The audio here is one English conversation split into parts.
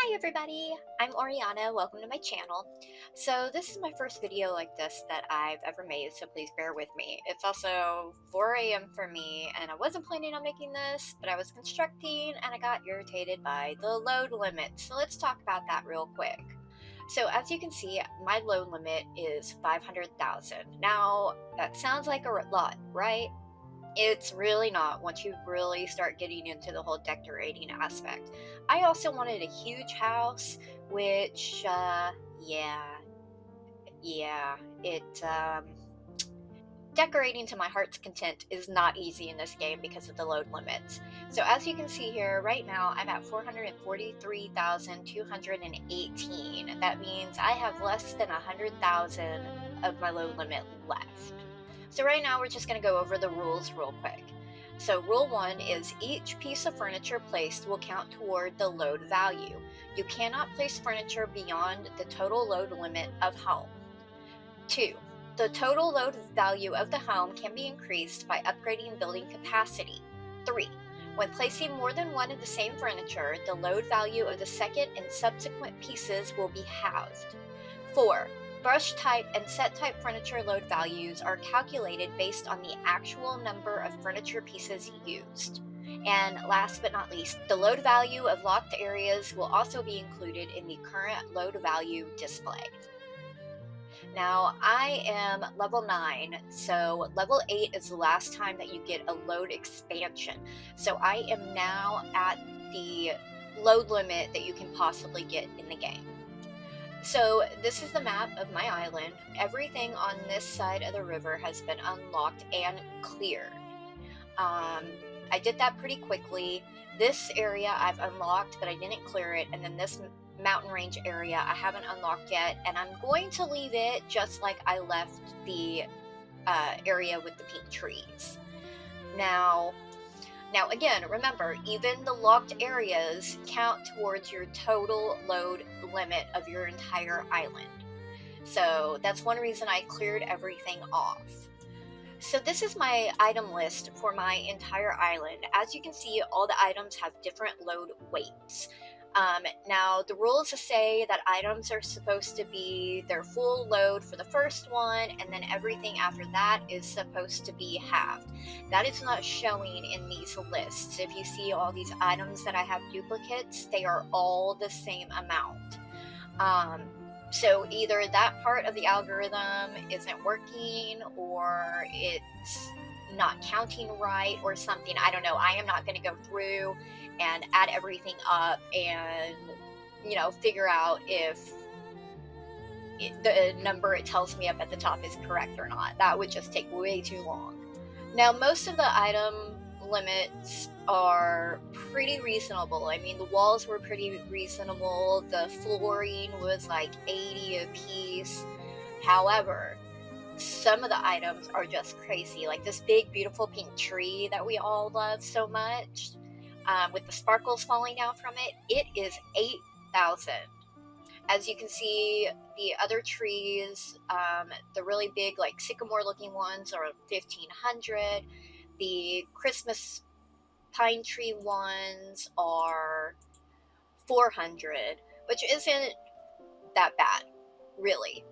Hi everybody, I'm Oriana, welcome to my channel. So this is my first video like this that I've ever made, so please bear with me. It's also 4 a.m. for me, and I wasn't planning on making this, but I was constructing and I got irritated by the load limit. So let's talk about that real quick. So as you can see, my load limit is 500,000. Now, that sounds like a lot, right? It's really not once you really start getting into the whole decorating aspect. I also wanted a huge house, which, yeah, decorating to my heart's content is not easy in this game because of the load limits. So as you can see here, right now I'm at 443,218. That means I have less than 100,000 of my load limit left. So right now we're just going to go over the rules real quick. So rule 1 is each piece of furniture placed will count toward the load value. You cannot place furniture beyond the total load limit of home. 2. The total load value of the home can be increased by upgrading building capacity. 3. When placing more than one of the same furniture, the load value of the second and subsequent pieces will be halved. 4. Brush type and set type furniture load values are calculated based on the actual number of furniture pieces used. And last but not least, the load value of locked areas will also be included in the current load value display. Now, I am level 9, so level 8 is the last time that you get a load expansion. So I am now at the load limit that you can possibly get in the game. So this is the map of my island. Everything on this side of the river has been unlocked and cleared. I did that pretty quickly. This area I've unlocked, but I didn't clear it, and then this mountain range area I haven't unlocked yet, and I'm going to leave it just like I left the area with the pink trees. Now again, remember, even the locked areas count towards your total load limit of your entire island. So that's one reason I cleared everything off. So this is my item list for my entire island. As you can see, all the items have different load weights. Now, the rules say that items are supposed to be their full load for the first one, and then everything after that is supposed to be halved. That is not showing in these lists. If you see all these items that I have duplicates, they are all the same amount. So either that part of the algorithm isn't working, or it's not counting right, or something. I don't know. I am not going to go through and add everything up and, figure out if the number it tells me up at the top is correct or not. That would just take way too long. Now, most of the item limits are pretty reasonable. I mean, the walls were pretty reasonable. The flooring was like 80 a piece. However, some of the items are just crazy. Like this big, beautiful pink tree that we all love so much, with the sparkles falling down from it, it is 8,000. As you can see, the other trees, the really big, like sycamore looking ones, are 1,500. The Christmas pine tree ones are 400, which isn't that bad, really.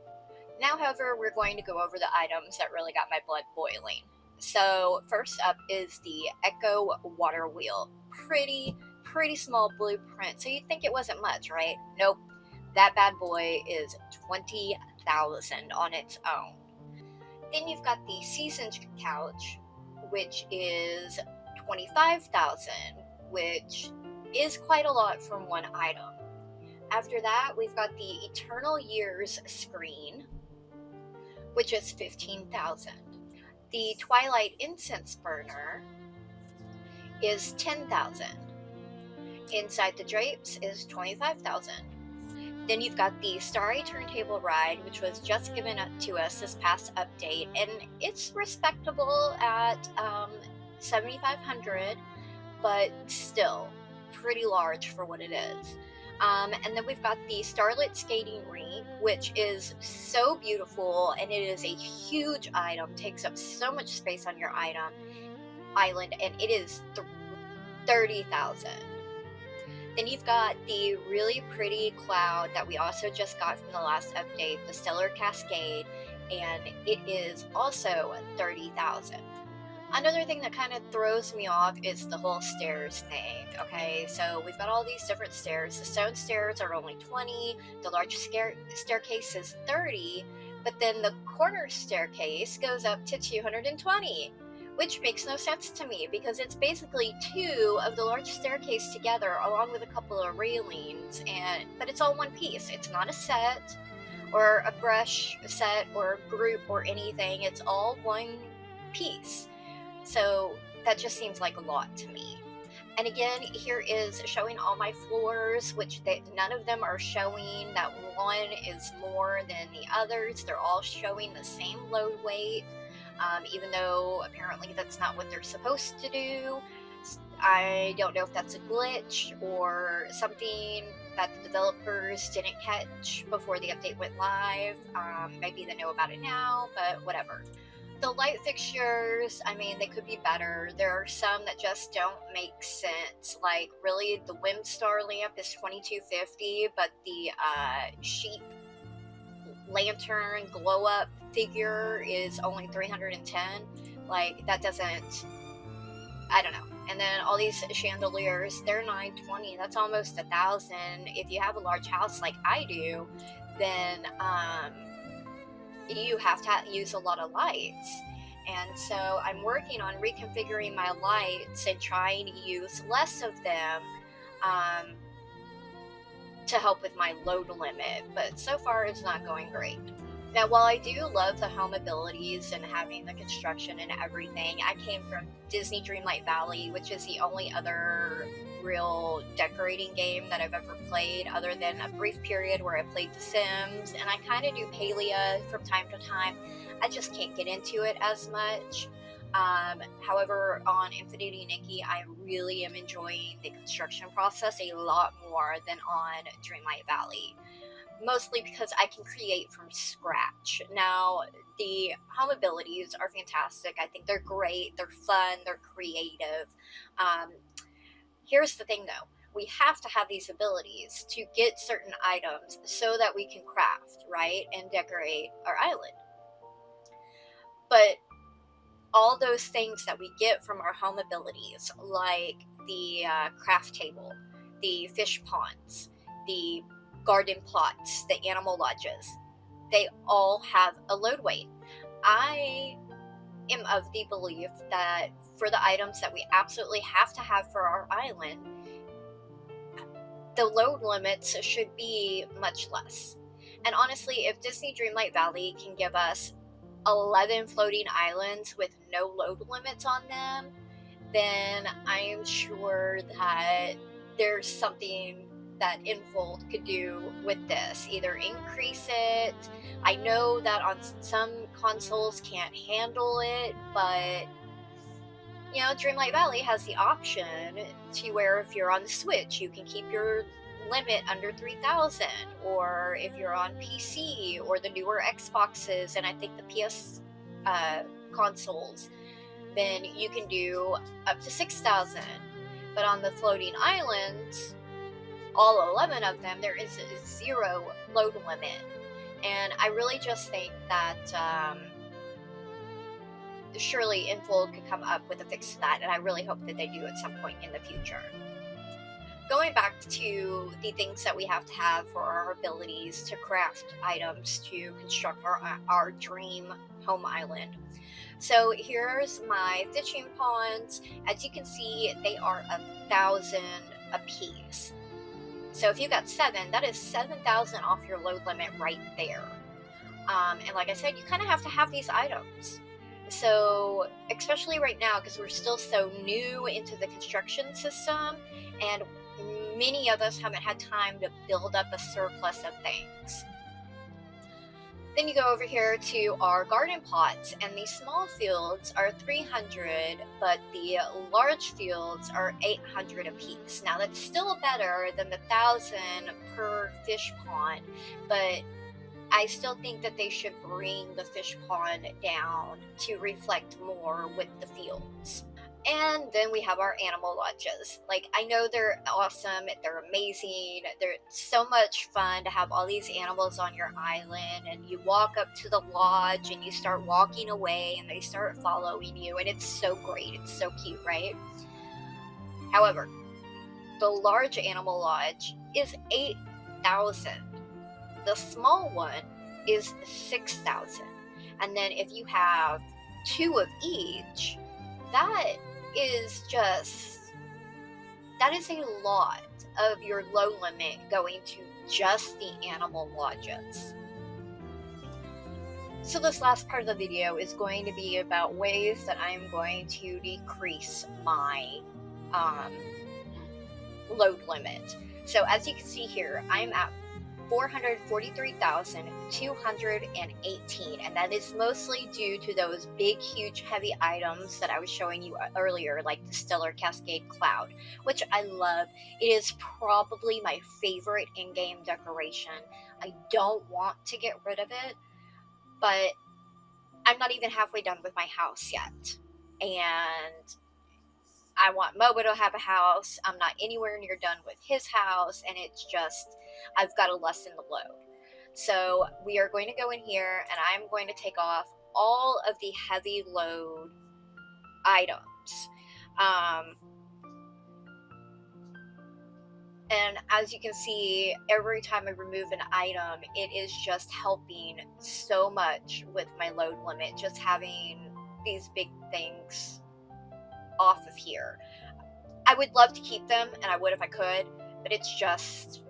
Now, however, we're going to go over the items that really got my blood boiling. So first up is the Echo water wheel. Pretty small blueprint. So you'd think it wasn't much, right? Nope. That bad boy is 20,000 on its own. Then you've got the seasoned couch, which is 25,000, which is quite a lot from one item. After that, we've got the Eternal Years screen, which is 15,000. The Twilight Incense burner is 10,000. Inside the drapes is 25,000. Then you've got the Starry Turntable ride, which was just given up to us this past update, and it's respectable at 7,500, but still pretty large for what it is. And then we've got the Starlit Skating Rink, which is so beautiful, and it is a huge item, takes up so much space on your island, and it is 30,000. Then you've got the really pretty cloud that we also just got from the last update, the Stellar Cascade, and it is also 30,000. Another thing that kind of throws me off is the whole stairs thing. Okay, so we've got all these different stairs. The stone stairs are only 20, the large staircase is 30, but then the corner staircase goes up to 220, which makes no sense to me because it's basically two of the large staircase together along with a couple of railings, but it's all one piece. It's not a set or a brush set or a group or anything. It's all one piece. So that just seems like a lot to me. And again, here is showing all my floors, which none of them are showing that one is more than the others. They're all showing the same load weight, even though apparently that's not what they're supposed to do. I don't know if that's a glitch or something that the developers didn't catch before the update went live. Maybe they know about it now, but whatever. The light fixtures, I mean, they could be better. There are some that just don't make sense. Like, really, the Whimstar lamp is $22.50, but the sheep lantern glow-up figure is only $310. Like, that doesn't... I don't know. And then all these chandeliers, they're $920. That's almost $1,000. If you have a large house like I do, then you have to use a lot of lights. And so I'm working on reconfiguring my lights and trying to use less of them to help with my load limit, but so far it's not going great. Now, while I do love the home abilities and having the construction and everything, I came from Disney Dreamlight Valley, which is the only other real decorating game that I've ever played, other than a brief period where I played The Sims, and I kind of do Palia from time to time. I just can't get into it as much. However, on Infinity Nikki, I really am enjoying the construction process a lot more than on Dreamlight Valley. Mostly because I can create from scratch. Now, the home abilities are fantastic. I think they're great, they're fun, they're creative. Here's the thing though, we have to have these abilities to get certain items so that we can craft, right, and decorate our island. But all those things that we get from our home abilities, like the craft table, the fish ponds, the garden plots, the animal lodges, they all have a load weight. I am of the belief that for the items that we absolutely have to have for our island, the load limits should be much less. And honestly, if Disney Dreamlight Valley can give us 11 floating islands with no load limits on them, then I'm sure that there's something that Infold could do with this. Either increase it. I know that on some consoles can't handle it, but you know, Dreamlight Valley has the option to where if you're on the Switch, you can keep your limit under 3,000, or if you're on PC or the newer Xboxes and I think the PS consoles, then you can do up to 6,000. But on the floating islands, all 11 of them, there is a zero load limit. And I really just think that surely Infold could come up with a fix to that, and I really hope that they do at some point in the future. Going back to the things that we have to have for our abilities to craft items to construct our dream home island. So here's my fishing ponds. As you can see, they are 1,000 a piece. So if you got 7, that is 7,000 off your load limit right there. And like I said, you kind of have to have these items. So especially right now, because we're still so new into the construction system, and many of us haven't had time to build up a surplus of things. Then you go over here to our garden plots, and these small fields are 300, but the large fields are 800 a piece. Now that's still better than the 1,000 per fish pond, but I still think that they should bring the fish pond down to reflect more with the fields. And then we have our animal lodges. Like, I know they're awesome, they're amazing, they're so much fun to have all these animals on your island, and you walk up to the lodge and you start walking away and they start following you, and it's so great, it's so cute, right? However, the large animal lodge is 8,000. The small one is 6,000. And then if you have 2 of each, that is a lot of your low limit going to just the animal lodges. So this last part of the video is going to be about ways that I'm going to decrease my load limit. So as you can see here, I'm at 443,218, and that is mostly due to those big, huge, heavy items that I was showing you earlier, like the Stellar Cascade Cloud, which I love. It is probably my favorite in-game decoration. I don't want to get rid of it, but I'm not even halfway done with my house yet, and I want Mobo to have a house. I'm not anywhere near done with his house, and it's just, I've got to lessen the load. So we are going to go in here, and I'm going to take off all of the heavy load items. And as you can see, every time I remove an item, it is just helping so much with my load limit, just having these big things off of here. I would love to keep them, and I would if I could, but it's just,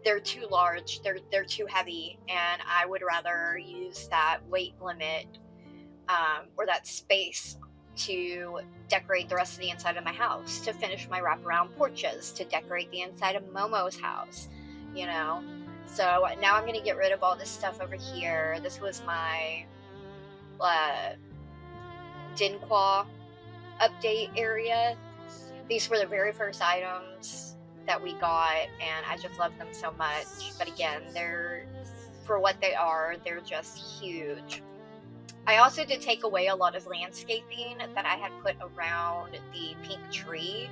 they're too large, they're too heavy, and I would rather use that weight limit or that space to decorate the rest of the inside of my house, to finish my wraparound porches, to decorate the inside of Momo's house, you know. So now I'm going to get rid of all this stuff over here. This was my Dinquah update area. These were the very first items that we got, and I just love them so much. But again, they're, for what they are, they're just huge. I also did take away a lot of landscaping that I had put around the pink tree.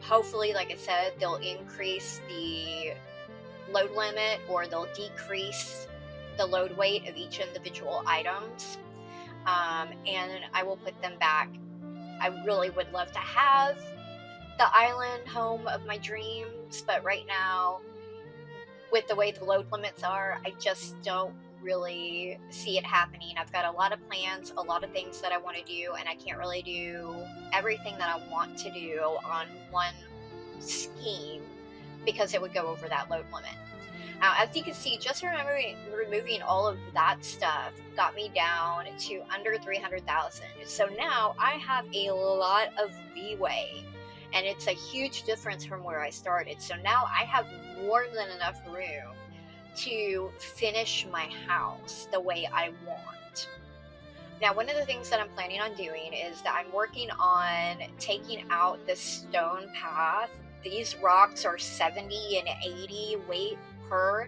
Hopefully, like I said, they'll increase the load limit, or they'll decrease the load weight of each individual items. And I will put them back. I really would love to have the island home of my dreams, but right now, with the way the load limits are, I just don't really see it happening. I've got a lot of plans, a lot of things that I want to do, and I can't really do everything that I want to do on one scheme because it would go over that load limit. Now, as you can see, just removing all of that stuff got me down to under 300,000. So now I have a lot of leeway, and it's a huge difference from where I started. So now I have more than enough room to finish my house the way I want. Now, one of the things that I'm planning on doing is that I'm working on taking out the stone path. These rocks are 70 and 80 weight per,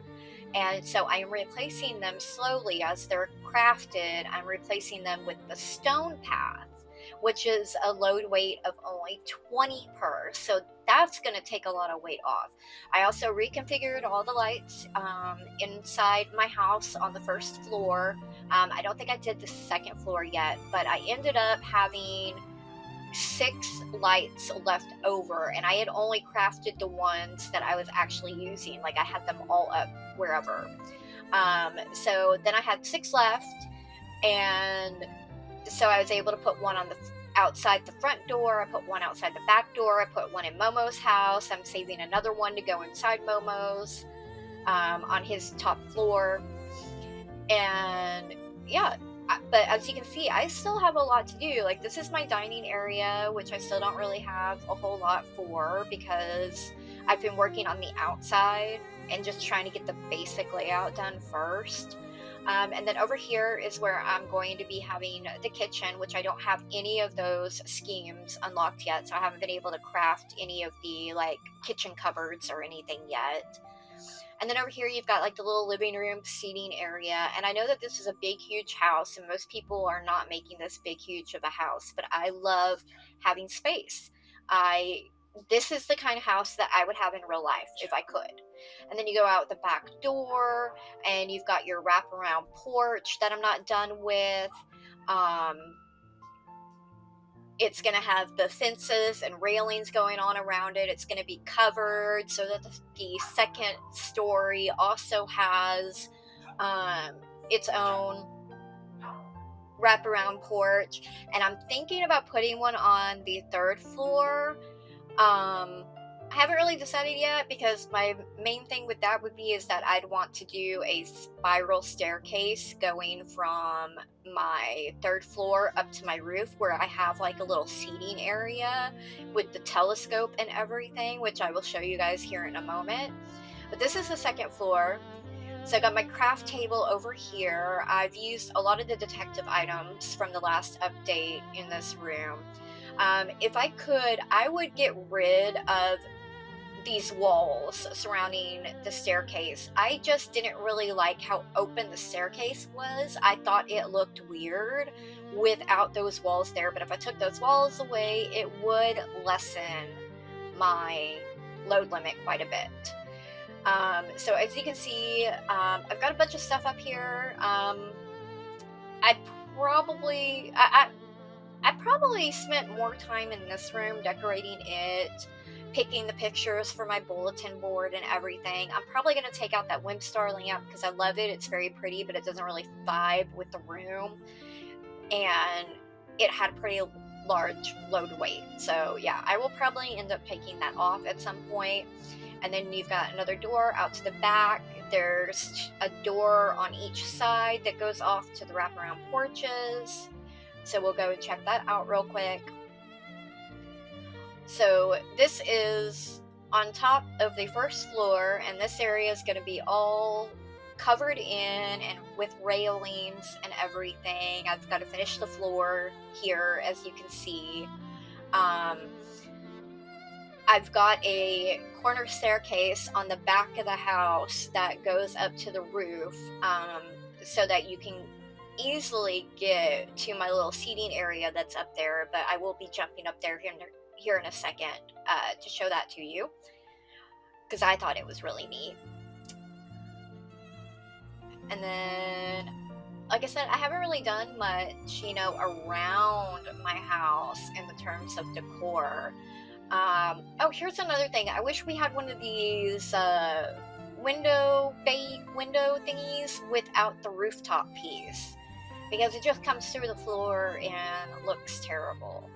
and so I am replacing them slowly as they're crafted. I'm replacing them with the stone path, which is a load weight of only 20 per, so that's going to take a lot of weight off. I also reconfigured all the lights inside my house on the first floor. I don't think I did the second floor yet, but I ended up having 6 lights left over, and I had only crafted the ones that I was actually using. Like, I had them all up wherever. So then I had 6 left, and so I was able to put one on the outside the front door. I put one outside the back door. I put one in Momo's house. I'm saving another one to go inside Momo's on his top floor. And yeah, but as you can see, I still have a lot to do. Like, this is my dining area, which I still don't really have a whole lot for because I've been working on the outside and just trying to get the basic layout done first. And then over here is where I'm going to be having the kitchen, which I don't have any of those schemes unlocked yet, so I haven't been able to craft any of the like kitchen cupboards or anything yet. And then over here, you've got like the little living room seating area. And I know that this is a big, huge house, and most people are not making this big, huge of a house, but I love having space. This is the kind of house that I would have in real life if I could. And then you go out the back door, and you've got your wraparound porch that I'm not done with. Um, it's going to have the fences and railings going on around it. It's going to be covered so that the second story also has its own wraparound porch. And I'm thinking about putting one on the third floor. I haven't really decided yet, because my main thing with that would be is that I'd want to do a spiral staircase going from my third floor up to my roof, where I have like a little seating area with the telescope and everything, which I will show you guys here in a moment. But this is the second floor. So I got my craft table over here. I've used a lot of the detective items from the last update in this room. If I could, I would get rid of these walls surrounding the staircase. I just didn't really like how open the staircase was. I thought it looked weird without those walls there, but if I took those walls away, it would lessen my load limit quite a bit. So as you can see, I've got a bunch of stuff up here. I probably spent more time in this room decorating it, picking the pictures for my bulletin board and everything. I'm probably going to take out that Wimpstar lamp because I love it. It's very pretty, but it doesn't really vibe with the room. And it had a pretty large load weight. So yeah, I will probably end up taking that off at some point. And then you've got another door out to the back. There's a door on each side that goes off to the wraparound porches. So we'll go and check that out real quick. So this is on top of the first floor, and this area is going to be all covered in and with railings and everything. I've got to finish the floor here, as you can see. I've got a corner staircase on the back of the house that goes up to the roof, so that you can easily get to my little seating area that's up there, but I will be jumping up there here in a second to show that to you, because I thought it was really neat. And then, like I said, I haven't really done much, around my house in the terms of decor. Oh, here's another thing. I wish we had one of these bay window thingies without the rooftop piece, because it just comes through the floor and looks terrible.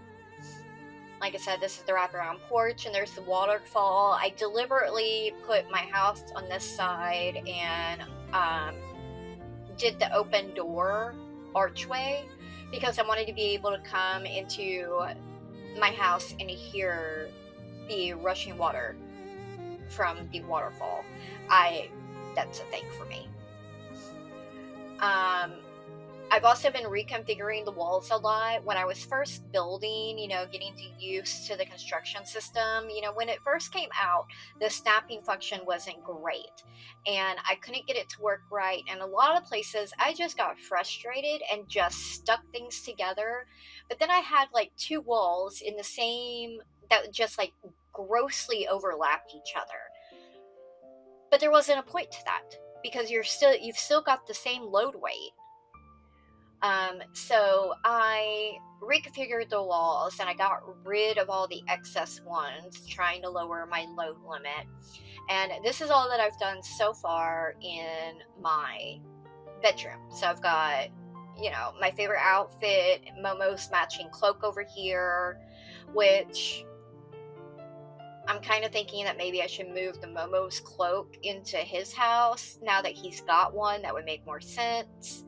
Like I said, this is the wraparound porch, and there's the waterfall. I deliberately put my house on this side and did the open door archway, because I wanted to be able to come into my house and hear the rushing water from the waterfall. That's a thing for me. I've also been reconfiguring the walls a lot. When I was first building, getting used to the construction system, when it first came out, the snapping function wasn't great, and I couldn't get it to work right. And a lot of places, I just got frustrated and just stuck things together. But then I had like two walls in the same that just like grossly overlapped each other. But there wasn't a point to that, because you've still got the same load weight. So I reconfigured the walls, and I got rid of all the excess ones, trying to lower my load limit. And this is all that I've done so far in my bedroom. So I've got, my favorite outfit, Momo's matching cloak over here, which I'm kind of thinking that maybe I should move the Momo's cloak into his house now that he's got one. That would make more sense.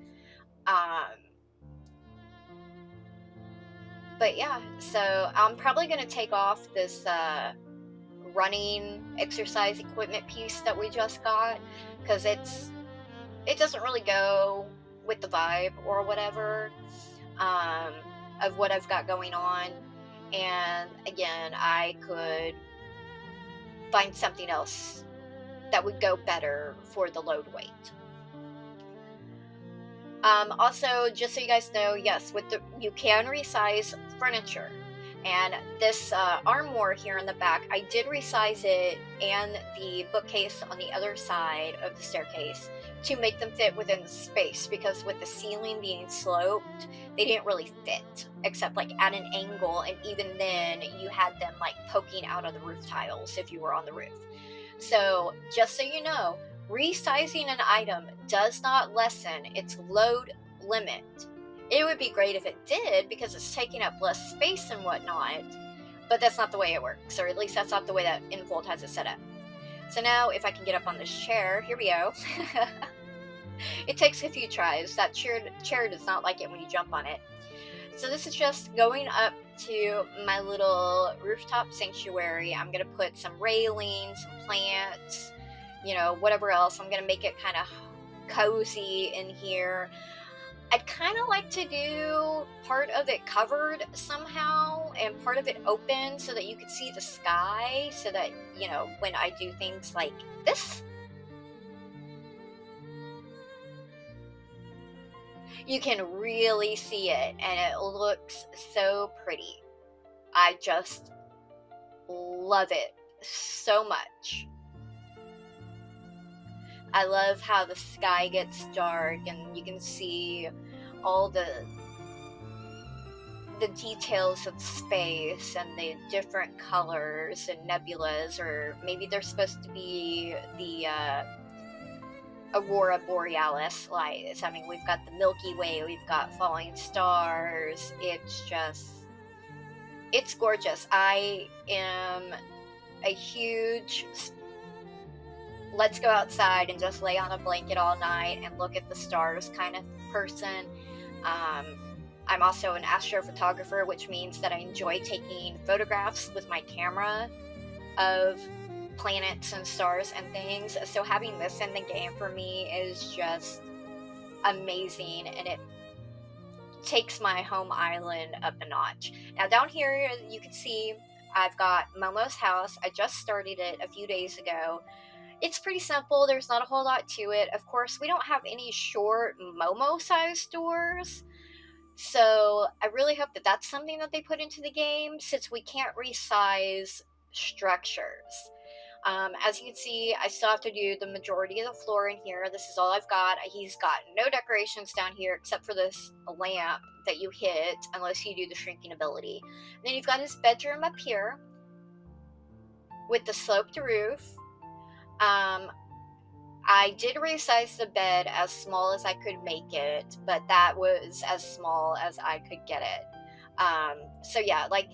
But yeah, so I'm probably going to take off this running exercise equipment piece that we just got, because it doesn't really go with the vibe or whatever of what I've got going on. And again, I could find something else that would go better for the load weight. Also, just so you guys know, yes, you can resize furniture. And this armoire here in the back, I did resize it and the bookcase on the other side of the staircase to make them fit within the space, because with the ceiling being sloped, they didn't really fit, except like at an angle, and even then you had them like poking out of the roof tiles if you were on the roof. So just so you know, resizing an item does not lessen its load limit. It would be great if it did, because it's taking up less space and whatnot, but that's not the way it works, or at least that's not the way that Infold has it set up. So now if I can get up on this chair, here we go. It takes a few tries. That chair does not like it when you jump on it. So this is just going up to my little rooftop sanctuary. I'm going to put some railings, some plants, whatever else. I'm going to make it kind of cozy in here. I'd kind of like to do part of it covered somehow and part of it open so that you could see the sky, so that, when I do things like this, you can really see it, and it looks so pretty. I just love it so much. I love how the sky gets dark and you can see all the details of space and the different colors and nebulas, or maybe they're supposed to be the Aurora Borealis lights. I mean, we've got the Milky Way, we've got falling stars. It's gorgeous. I am a huge let's go outside and just lay on a blanket all night and look at the stars kind of person. I'm also an astrophotographer, which means that I enjoy taking photographs with my camera of planets and stars and things. So having this in the game for me is just amazing, and it takes my home island up a notch. Now down here you can see I've got Momo's house. I just started it a few days ago. It's pretty simple. There's not a whole lot to it. Of course, we don't have any short Momo-sized doors, so I really hope that that's something that they put into the game, since we can't resize structures. As you can see, I still have to do the majority of the floor in here. This is all I've got. He's got no decorations down here except for this lamp that you hit unless you do the shrinking ability. And then you've got his bedroom up here with the sloped roof. I did resize the bed as small as I could make it, but that was as small as I could get it. So yeah, like,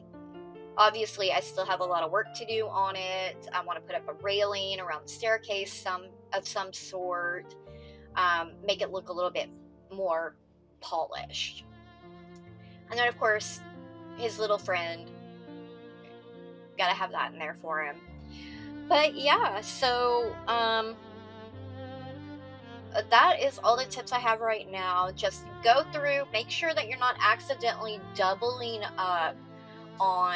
obviously I still have a lot of work to do on it. I want to put up a railing around the staircase of some sort, make it look a little bit more polished. And then of course, his little friend, gotta have that in there for him. But yeah, so that is all the tips I have right now. Just go through, make sure that you're not accidentally doubling up on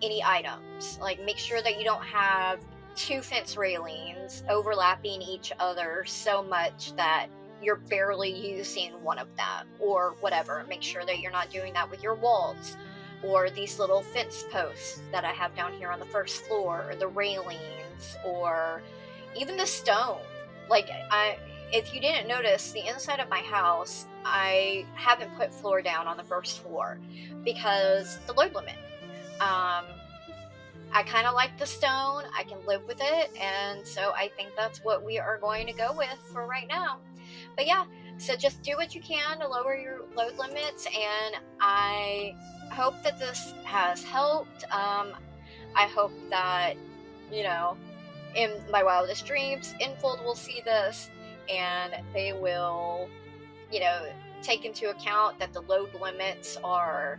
any items. Like, make sure that you don't have two fence railings overlapping each other so much that you're barely using one of them, or whatever. Make sure that you're not doing that with your walls, or these little fence posts that I have down here on the first floor, or the railings, or even the stone. Like, if you didn't notice, the inside of my house, I haven't put floor down on the first floor because the load limit. I kind of like the stone. I can live with it, and so I think that's what we are going to go with for right now. But yeah, so just do what you can to lower your load limits, and I hope that this has helped. I hope that, in my wildest dreams, Infold will see this and they will, take into account that the load limits are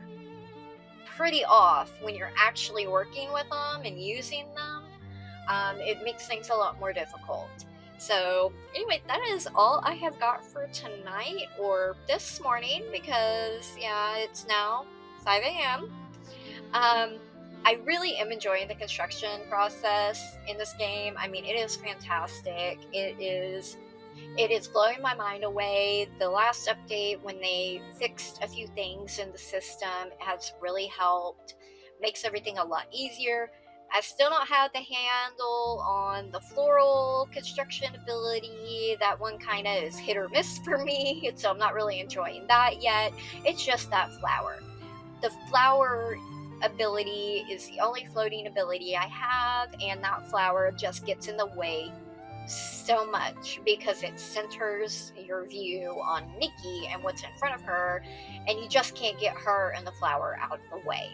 pretty off when you're actually working with them and using them. It makes things a lot more difficult. So anyway, that is all I have got for tonight, or this morning, because yeah, it's now 5 a.m. I really am enjoying the construction process in this game. I mean, it is fantastic. It is blowing my mind away. The last update, when they fixed a few things in the system, has really helped, makes everything a lot easier. I still don't have the handle on the floral construction ability. That one kind of is hit or miss for me, so I'm not really enjoying that yet. It's just that flower. The flower ability is the only floating ability I have, and that flower just gets in the way so much because it centers your view on Nikki and what's in front of her, and you just can't get her and the flower out of the way.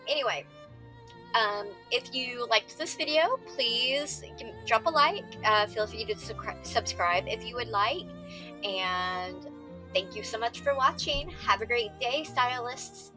Anyway, if you liked this video, please drop a like. Feel free to subscribe if you would like. And thank you so much for watching. Have a great day, stylists.